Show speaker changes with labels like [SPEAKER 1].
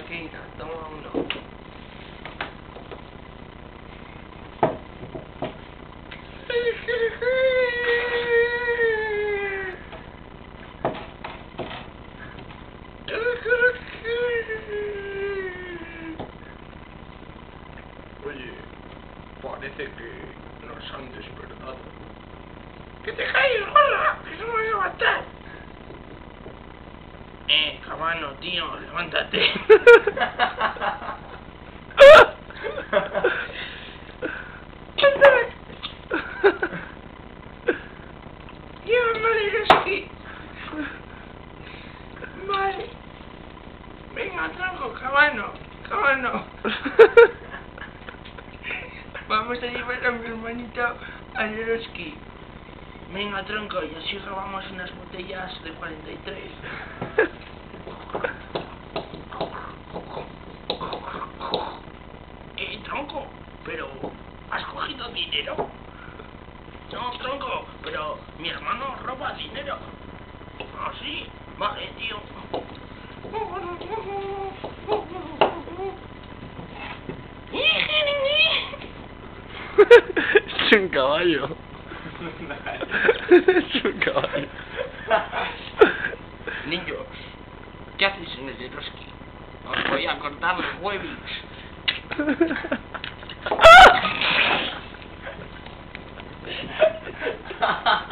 [SPEAKER 1] vaqueira, toma uno. Oye, parece que nos han despertado. ¡Que te calles, gorda! ¡Que no me voy a levantar! Cabano, tío, levántate. Llévame aquí. Vale. Venga, tronco, cabano. Vamos a llevar a mi hermanito al Eroski. Venga, tronco, y así robamos unas botellas de 43. Tronco, pero ¿has cogido dinero? No, tronco, pero mi hermano roba dinero. ¿Ah, sí? Vale, tío.
[SPEAKER 2] Es un caballo. Es un caballo.
[SPEAKER 1] Niños, ¿qué hacéis en el Eroski? Os voy a cortar los huevos.
[SPEAKER 2] Ha ha ha.